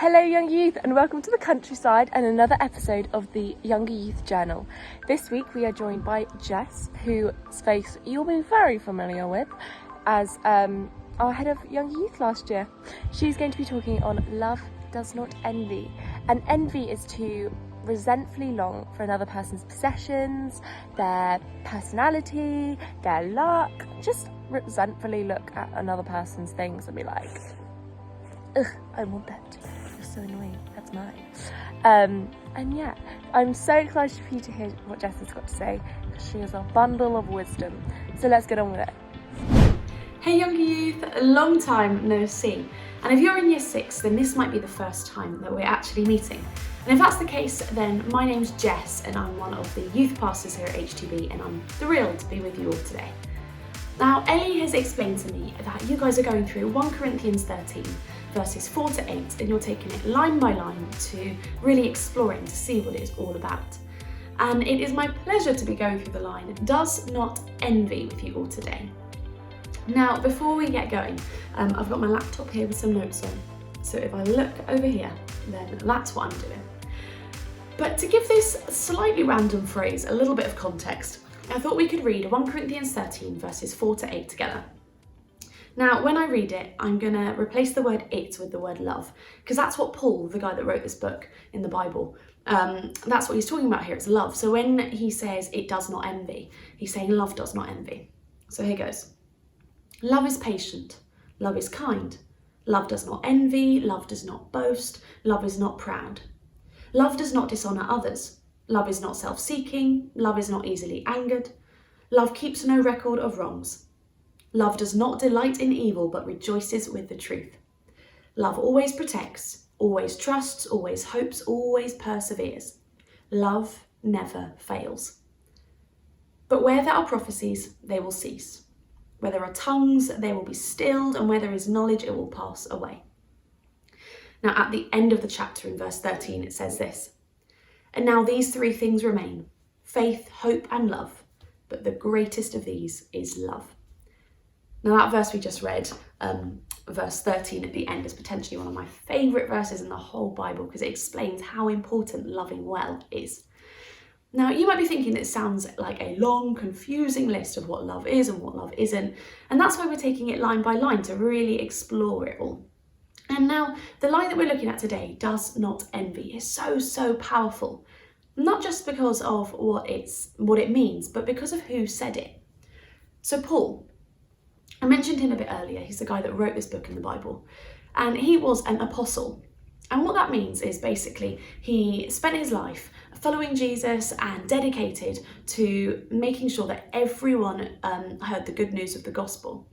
Hello young youth and welcome to the countryside and another episode of the Younger Youth Journal. This week we are joined by Jess, whose face you'll be very familiar with as our head of Younger Youth last year. She's going to be talking on love does not envy, and envy is to resentfully long for another person's possessions, their personality, their luck. Just resentfully look at another person's things and be like, ugh, I want that too. You're so annoying. That's mine. And yeah, I'm so excited for you to hear what Jess has got to say, because she is a bundle of wisdom. So let's get on with it. Hey Younger Youth, a long time no see. And if you're in year 6, then this might be the first time that we're actually meeting. And if that's the case, then my name's Jess and I'm one of the youth pastors here at HTB, and I'm thrilled to be with you all today. Now, Ellie has explained to me that you guys are going through 1 Corinthians 13, verses 4 to 8, and you're taking it line by line to really exploring to see what it is all about. And it is my pleasure to be going through the line, does not envy, with you all today. Now, before we get going, I've got my laptop here with some notes on. So if I look over here, then that's what I'm doing. But to give this slightly random phrase a little bit of context, I thought we could read 1 Corinthians 13 verses 4 to 8 together. Now, when I read it, I'm going to replace the word it with the word love, because that's what Paul, the guy that wrote this book in the Bible, that's what he's talking about here, it's love. So when he says it does not envy, he's saying love does not envy. So here goes. Love is patient, love is kind, love does not envy, love does not boast, love is not proud. Love does not dishonour others. Love is not self-seeking, love is not easily angered. Love keeps no record of wrongs. Love does not delight in evil, but rejoices with the truth. Love always protects, always trusts, always hopes, always perseveres. Love never fails. But where there are prophecies, they will cease. Where there are tongues, they will be stilled, and where there is knowledge, it will pass away. Now, at the end of the chapter in verse 13, it says this. And now these 3 things remain, faith, hope, and love, but the greatest of these is love. Now that verse we just read, verse 13 at the end, is potentially one of my favourite verses in the whole Bible, because it explains how important loving well is. Now you might be thinking that it sounds like a long, confusing list of what love is and what love isn't, and that's why we're taking it line by line to really explore it all. And now, the line that we're looking at today, does not envy, is so powerful. Not just because of what it means, but because of who said it. So Paul, I mentioned him a bit earlier, he's the guy that wrote this book in the Bible, and he was an apostle. And what that means is basically he spent his life following Jesus and dedicated to making sure that everyone heard the good news of the gospel.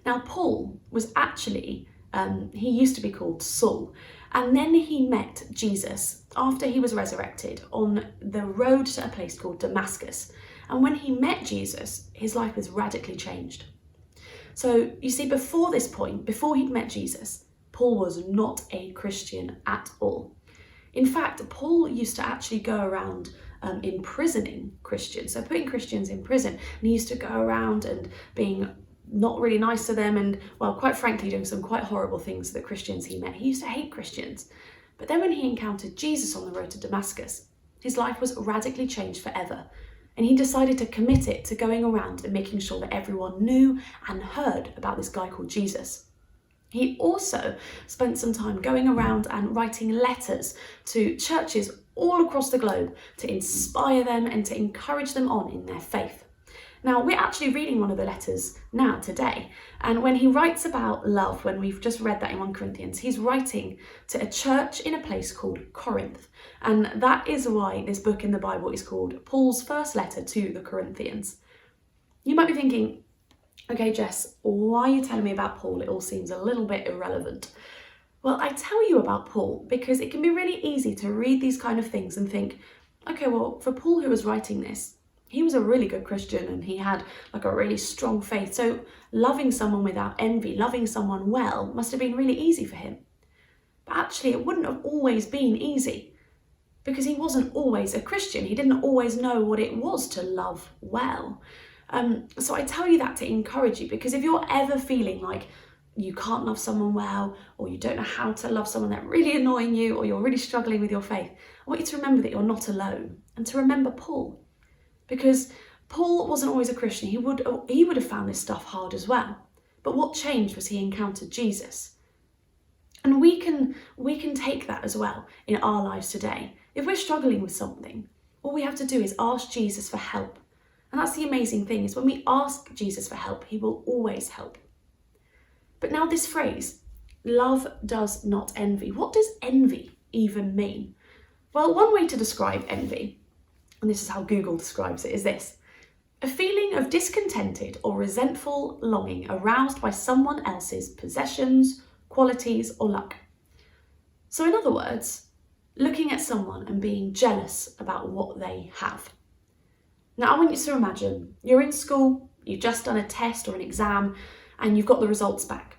Now Paul was actually he used to be called Saul, and then he met Jesus after he was resurrected on the road to a place called Damascus. And when he met Jesus, his life was radically changed. So you see, before this point, before he'd met Jesus, Paul was not a Christian at all. In fact, Paul used to actually go around imprisoning Christians, so putting Christians in prison, and he used to go around and being not really nice to them, and well, quite frankly, doing some quite horrible things to the Christians he met. He used to hate Christians. But then when he encountered Jesus on the road to Damascus, his life was radically changed forever. And he decided to commit it to going around and making sure that everyone knew and heard about this guy called Jesus. He also spent some time going around and writing letters to churches all across the globe to inspire them and to encourage them on in their faith. Now, we're actually reading one of the letters now today, and when he writes about love, when we've just read that in 1 Corinthians, he's writing to a church in a place called Corinth, and that is why this book in the Bible is called Paul's first letter to the Corinthians. You might be thinking, okay Jess, why are you telling me about Paul? It all seems a little bit irrelevant. Well, I tell you about Paul because it can be really easy to read these kind of things and think, okay, well, for Paul who was writing this, he was a really good Christian and he had like a really strong faith. So loving someone without envy, loving someone well, must have been really easy for him. But actually it wouldn't have always been easy, because he wasn't always a Christian. He didn't always know what it was to love well. So I tell you that to encourage you, because if you're ever feeling like you can't love someone well, or you don't know how to love someone, that's really annoying you, or you're really struggling with your faith, I want you to remember that you're not alone, and to remember Paul. Because Paul wasn't always a Christian. He would have found this stuff hard as well. But what changed was he encountered Jesus. And we can take that as well in our lives today. If we're struggling with something, all we have to do is ask Jesus for help. And that's the amazing thing, is when we ask Jesus for help, he will always help. But now this phrase, love does not envy. What does envy even mean? Well, one way to describe envy, and this is how Google describes it, is this: a feeling of discontented or resentful longing aroused by someone else's possessions, qualities, or luck. So in other words, looking at someone and being jealous about what they have. Now I want you to imagine you're in school, you've just done a test or an exam, and you've got the results back.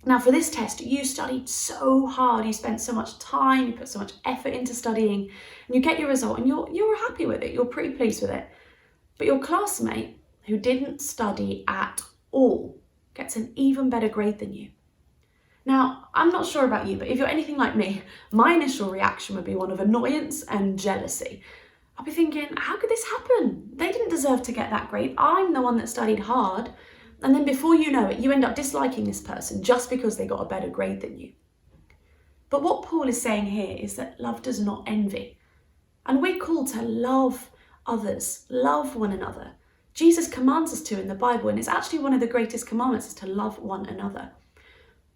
Now for this test, you studied so hard, you spent so much time, you put so much effort into studying, and you get your result and you're happy with it, you're pretty pleased with it. But your classmate, who didn't study at all, gets an even better grade than you. Now, I'm not sure about you, but if you're anything like me, my initial reaction would be one of annoyance and jealousy. I'll be thinking, how could this happen? They didn't deserve to get that grade. I'm the one that studied hard. And then before you know it, you end up disliking this person just because they got a better grade than you. But what Paul is saying here is that love does not envy. And we're called to love others, love one another. Jesus commands us to in the Bible, and it's actually one of the greatest commandments, is to love one another.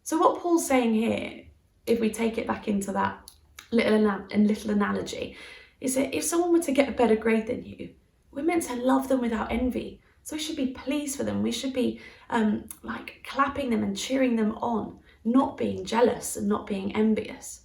So what Paul's saying here, if we take it back into that little analogy, is that if someone were to get a better grade than you, we're meant to love them without envy. So we should be pleased for them. We should be clapping them and cheering them on, not being jealous and not being envious.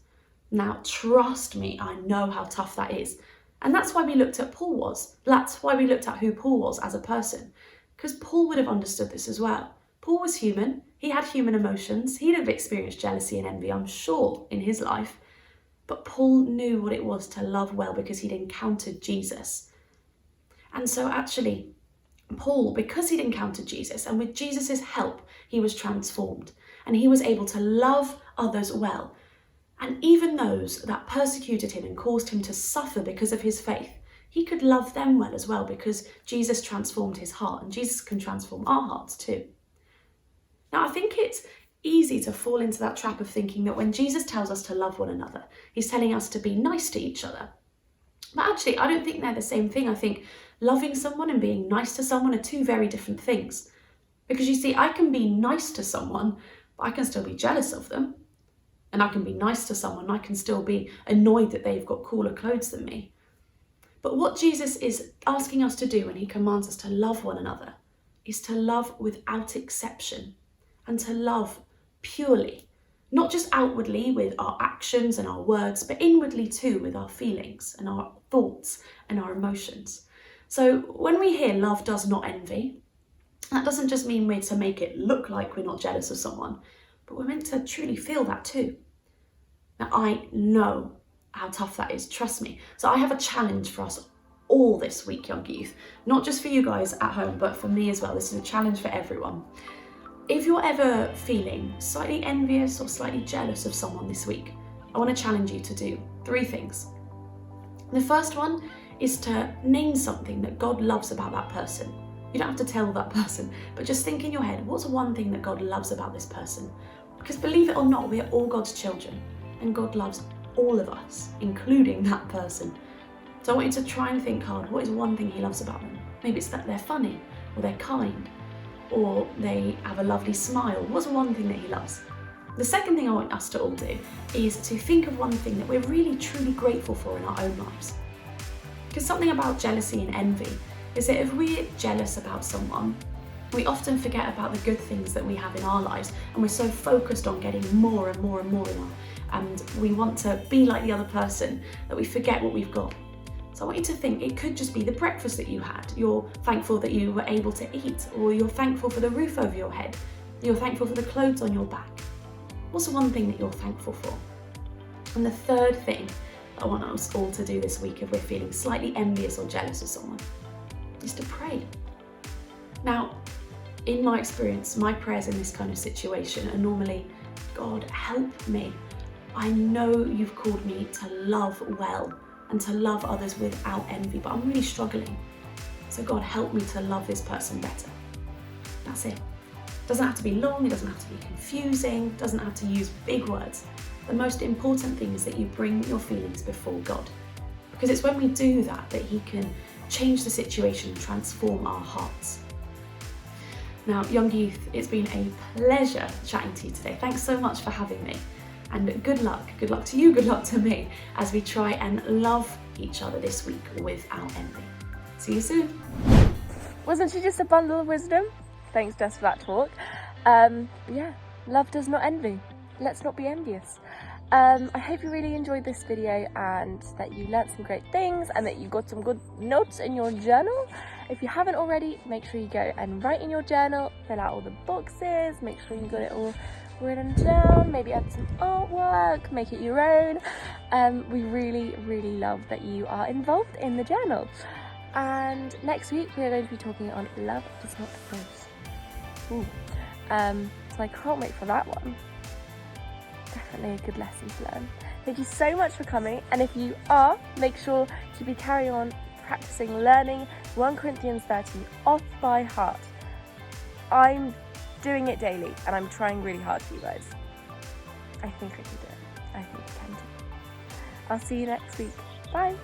Now, trust me, I know how tough that is. And that's why we looked at Paul was. That's why we looked at who Paul was as a person. Because Paul would have understood this as well. Paul was human. He had human emotions. He'd have experienced jealousy and envy, I'm sure, in his life. But Paul knew what it was to love well because he'd encountered Jesus. And so actually, Paul, because he'd encountered Jesus, and with Jesus's help, he was transformed. And he was able to love others well. And even those that persecuted him and caused him to suffer because of his faith, he could love them well as well, because Jesus transformed his heart, and Jesus can transform our hearts too. Now, I think it's easy to fall into that trap of thinking that when Jesus tells us to love one another, he's telling us to be nice to each other. But actually, I don't think they're the same thing. I think loving someone and being nice to someone are two very different things. Because you see, I can be nice to someone, but I can still be jealous of them. And I can be nice to someone, I can still be annoyed that they've got cooler clothes than me. But what Jesus is asking us to do when he commands us to love one another is to love without exception, and to love purely, not just outwardly with our actions and our words, but inwardly too with our feelings and our thoughts and our emotions. So when we hear love does not envy, that doesn't just mean we're to make it look like we're not jealous of someone, but we're meant to truly feel that too. Now, I know how tough that is, trust me. So I have a challenge for us all this week, young youth. Not just for you guys at home, but for me as well. This is a challenge for everyone. If you're ever feeling slightly envious or slightly jealous of someone this week, I want to challenge you to do 3 things. The first one is to name something that God loves about that person. You don't have to tell that person, but just think in your head, what's one thing that God loves about this person? Because believe it or not, we are all God's children, and God loves all of us, including that person. So I want you to try and think hard, what is one thing he loves about them? Maybe it's that they're funny, or they're kind, or they have a lovely smile. What's one thing that he loves? The second thing I want us to all do is to think of one thing that we're really truly grateful for in our own lives. Because something about jealousy and envy is that if we're jealous about someone, we often forget about the good things that we have in our lives, and we're so focused on getting more and more and more and we want to be like the other person that we forget what we've got. So I want you to think, it could just be the breakfast that you had. You're thankful that you were able to eat, or you're thankful for the roof over your head. You're thankful for the clothes on your back. What's the one thing that you're thankful for? And the third thing that I want us all to do this week, if we're feeling slightly envious or jealous of someone, is to pray. Now, in my experience, my prayers in this kind of situation are normally, God, help me. I know you've called me to love well and to love others without envy, but I'm really struggling. So God, help me to love this person better. That's it. It doesn't have to be long, it doesn't have to be confusing, it doesn't have to use big words. The most important thing is that you bring your feelings before God. Because it's when we do that that He can change the situation and transform our hearts. Now, young youth, it's been a pleasure chatting to you today. Thanks so much for having me. And good luck to you, good luck to me, as we try and love each other this week without envy. See you soon. Wasn't she just a bundle of wisdom? Thanks, Jess, for that talk. Yeah, love does not envy. Let's not be envious. I hope you really enjoyed this video and that you learnt some great things and that you got some good notes in your journal. If you haven't already, make sure you go and write in your journal, fill out all the boxes, make sure you got it all written down, maybe add some artwork, make it your own. We really, really love that you are involved in the journal. And next week we are going to be talking on love does not boast. Ooh. So I can't wait for that one. Definitely a good lesson to learn. Thank you so much for coming, and if you are, make sure to be carrying on practicing learning 1 Corinthians 13 off by heart. I'm doing it daily and I'm trying really hard for you guys. I think I can do it. I think I can do it. I'll see you next week. Bye.